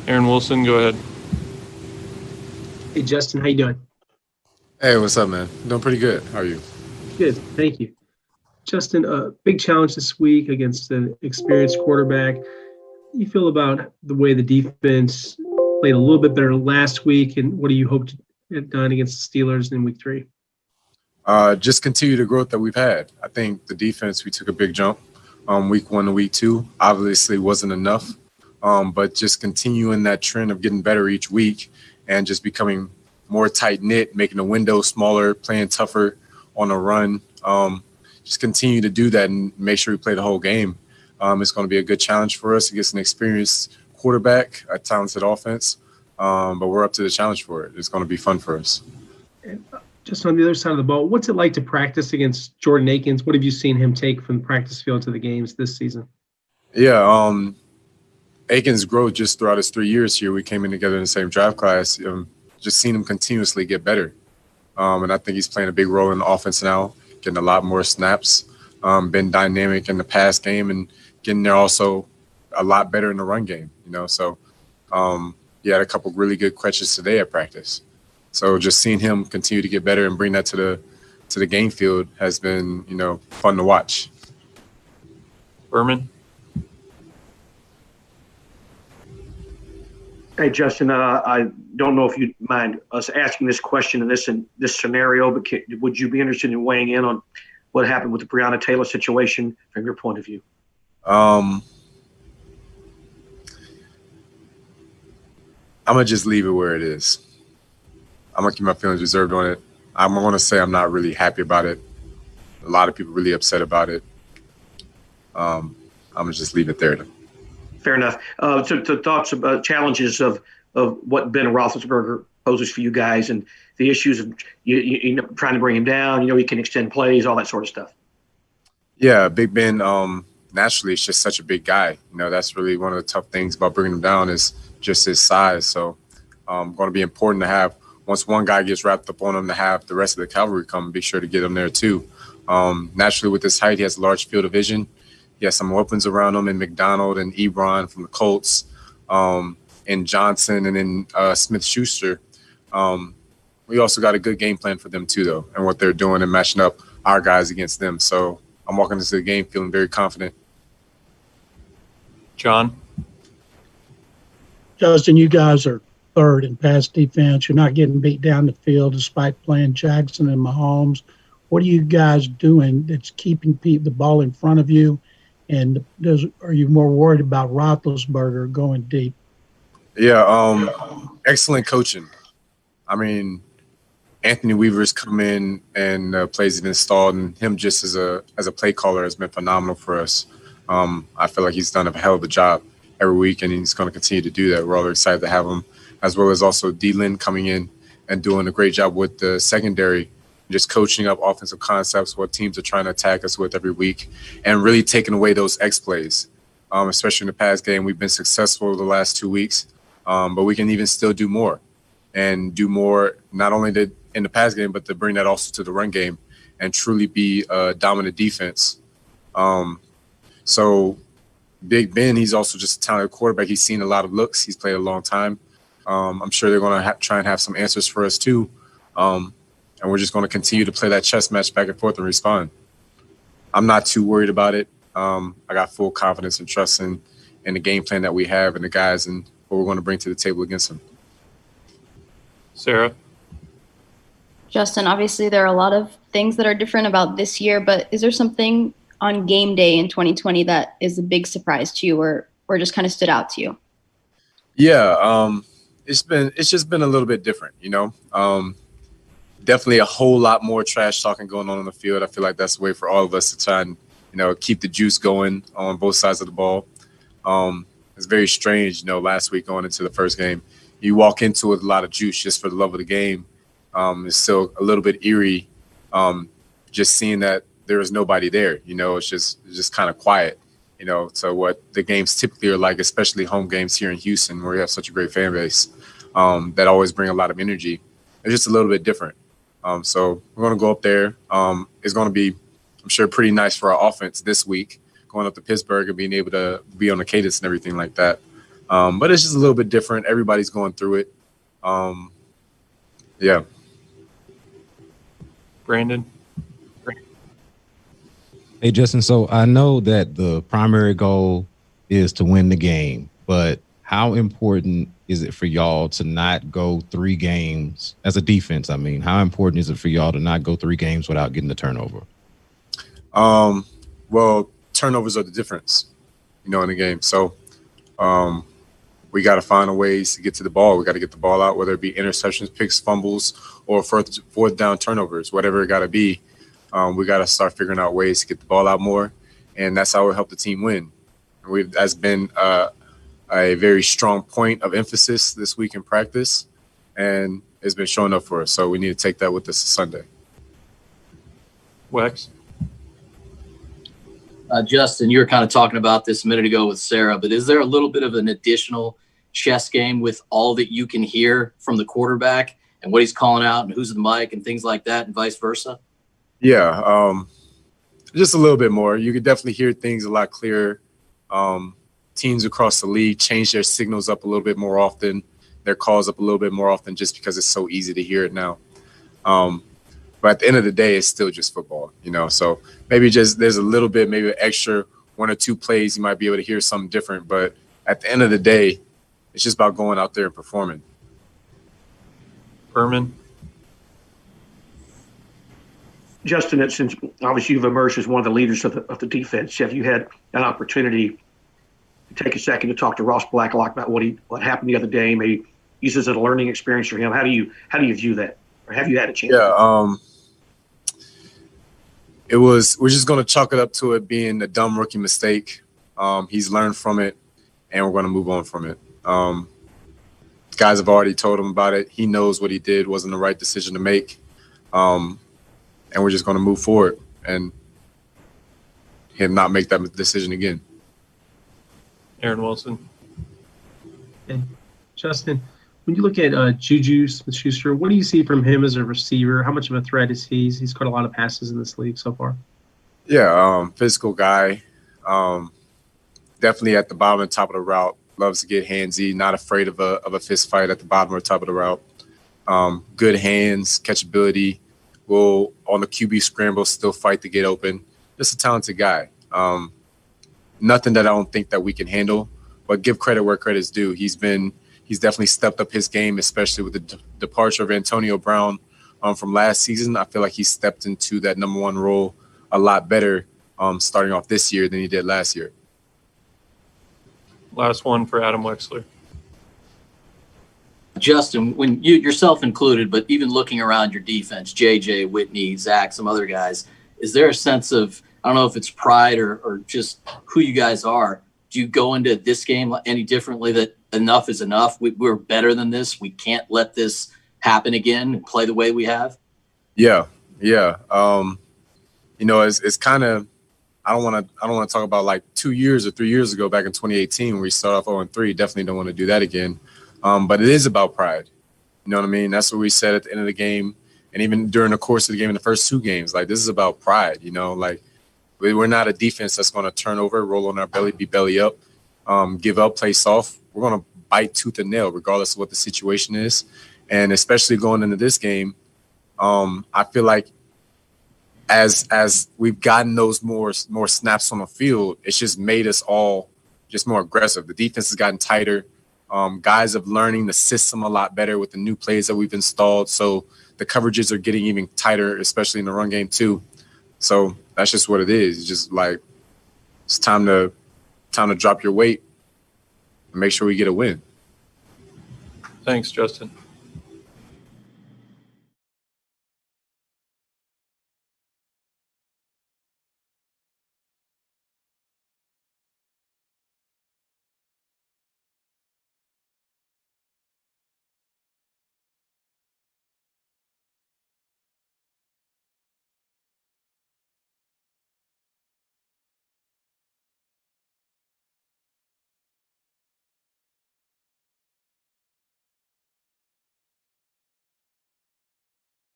Aaron Wilson, go ahead. Hey, Justin, how you doing? Hey, what's up, man? Doing pretty good. How are you? Good, thank you. Justin, a big challenge this week against an experienced quarterback. You feel about the way the defense played a little bit better last week, and what do you hope to get done against the Steelers in week 3? Just continue the growth that we've had. I think the defense, we took a big jump week 1 to week 2. Obviously wasn't enough, but just continuing that trend of getting better each week and just becoming more tight-knit, making the window smaller, playing tougher on a run. Just continue to do that and make sure we play the whole game. It's going to be a good challenge for us against an experienced quarterback, a talented offense, but we're up to the challenge for it. It's going to be fun for us. And just on the other side of the ball, what's it like to practice against Jordan Akins? What have you seen him take from the practice field to the games this season? Yeah, Akins' growth just throughout his 3 years here. We came in together in the same draft class. Just seen him continuously get better. And I think he's playing a big role in the offense now, getting a lot more snaps, been dynamic in the pass game and getting there also a lot better in the run game, So he had a couple really good catches today at practice. So just seeing him continue to get better and bring that to the game field has been, fun to watch. Berman? Hey, Justin, I don't know if you'd mind us asking this question in this scenario, but would you be interested in weighing in on what happened with the Breonna Taylor situation from your point of view? I'm going to just leave it where it is. I'm going to keep my feelings reserved on it. I'm going to say I'm not really happy about it. A lot of people really upset about it. I'm going to just leave it there. Fair enough. So thoughts about challenges of what Ben Roethlisberger poses for you guys and the issues of you trying to bring him down. He can extend plays, all that sort of stuff. Yeah, Big Ben, naturally, is just such a big guy. That's really one of the tough things about bringing him down is just his size. So going to be important to have, once one guy gets wrapped up on him, to have the rest of the cavalry come and be sure to get him there too. Naturally, with his height, he has a large field of vision. He has some weapons around him in McDonald and Ebron from the Colts, and Johnson and then Smith-Schuster. We also got a good game plan for them too, though, and what they're doing and matching up our guys against them. So I'm walking into the game feeling very confident. John? Justin, you guys are third in pass defense. You're not getting beat down the field despite playing Jackson and Mahomes. What are you guys doing that's keeping the ball in front of you? And are you more worried about Roethlisberger going deep? Yeah, excellent coaching. I mean, Anthony Weaver's come in and plays have been installed, and him just as a play caller has been phenomenal for us. I feel like he's done a hell of a job every week, and he's going to continue to do that. We're all excited to have him, as well as also D-Lin coming in and doing a great job with the secondary, just coaching up offensive concepts, what teams are trying to attack us with every week, and really taking away those X plays, especially in the pass game. We've been successful the last 2 weeks, but we can even still do more and do more, not only in the pass game, but to bring that also to the run game and truly be a dominant defense. So Big Ben, he's also just a talented quarterback. He's seen a lot of looks. He's played a long time. I'm sure they're going to try and have some answers for us too. And we're just going to continue to play that chess match back and forth and respond. I'm not too worried about it. I got full confidence and trust in the game plan that we have and the guys and what we're going to bring to the table against them. Sarah? Justin, obviously there are a lot of things that are different about this year, but is there something on game day in 2020 that is a big surprise to you or just kind of stood out to you? Yeah, it's just been a little bit different, Definitely a whole lot more trash talking going on the field. I feel like that's a way for all of us to try and, keep the juice going on both sides of the ball. It's very strange, last week going into the first game, you walk into it with a lot of juice just for the love of the game. It's still a little bit eerie, just seeing that there is nobody there. It's just kind of quiet, so what the games typically are like, especially home games here in Houston, where we have such a great fan base that always bring a lot of energy. It's just a little bit different. So we're going to go up there. It's going to be, I'm sure, pretty nice for our offense this week, going up to Pittsburgh and being able to be on the cadence and everything like that. But it's just a little bit different. Everybody's going through it. Yeah. Brandon. Hey, Justin, so I know that the primary goal is to win the game, but how important is it for y'all to not go 3 games as a defense? I mean, how important is it for y'all to not go 3 games without getting the turnover? Well, turnovers are the difference, in the game. So we got to find a ways to get to the ball. We got to get the ball out, whether it be interceptions, picks, fumbles, or fourth down turnovers, whatever it got to be. We got to start figuring out ways to get the ball out more, and that's how we'll help the team win. That's been a very strong point of emphasis this week in practice, and it's been showing up for us. So we need to take that with us Sunday. Wex. Justin, you were kind of talking about this a minute ago with Sarah, but is there a little bit of an additional chess game with all that you can hear from the quarterback and what he's calling out and who's the mic and things like that and vice versa? Yeah, just a little bit more. You could definitely hear things a lot clearer. Teams across the league change their signals up a little bit more often, their calls up a little bit more often, just because it's so easy to hear it now. But at the end of the day, it's still just football, So maybe just there's a little bit, maybe an extra 1 or 2 plays, you might be able to hear something different. But at the end of the day, it's just about going out there and performing. Furman. Justin, since obviously you've emerged as one of the leaders of the defense, have you had an opportunity to take a second to talk to Ross Blacklock about what happened the other day? Maybe use it as a learning experience for him. How do you view that, or have you had a chance? Yeah, we're just going to chalk it up to it being a dumb rookie mistake. He's learned from it, and we're going to move on from it. Guys have already told him about it. He knows what he did wasn't the right decision to make. And we're just going to move forward and him not make that decision again. Aaron Wilson. And Justin, when you look at JuJu Smith-Schuster, what do you see from him as a receiver? How much of a threat is he? He's caught a lot of passes in this league so far. Yeah, physical guy. Definitely at the bottom and top of the route. Loves to get handsy, not afraid of a fist fight at the bottom or top of the route. Good hands, catchability. Will on the QB scramble still fight to get open. Just a talented guy. Nothing that I don't think that we can handle, but give credit where credit's due. He's definitely stepped up his game, especially with the departure of Antonio Brown from last season. I feel like he stepped into that number 1 role a lot better starting off this year than he did last year. Last one for Adam Wexler. Justin, when you yourself included, but even looking around your defense, JJ, Whitney, Zach, some other guys, is there a sense of, I don't know if it's pride or just who you guys are? Do you go into this game any differently, that enough is enough? We're better than this. We can't let this happen again and play the way we have? Yeah. It's kind of, I don't want to talk about like 2 years or 3 years ago back in 2018 where we started off 0-3. Definitely don't want to do that again. But it is about pride. You know what I mean? That's what we said at the end of the game. And even during the course of the game in the first 2 games, like this is about pride, like we're not a defense that's going to turn over, roll on our belly, be belly up, give up, play soft. We're going to bite tooth and nail regardless of what the situation is. And especially going into this game, I feel like as we've gotten those more snaps on the field, it's just made us all just more aggressive. The defense has gotten tighter. Guys are learning the system a lot better with the new plays that we've installed. So the coverages are getting even tighter, especially in the run game too. So that's just what it is. It's just like it's time to drop your weight and make sure we get a win. Thanks, Justin.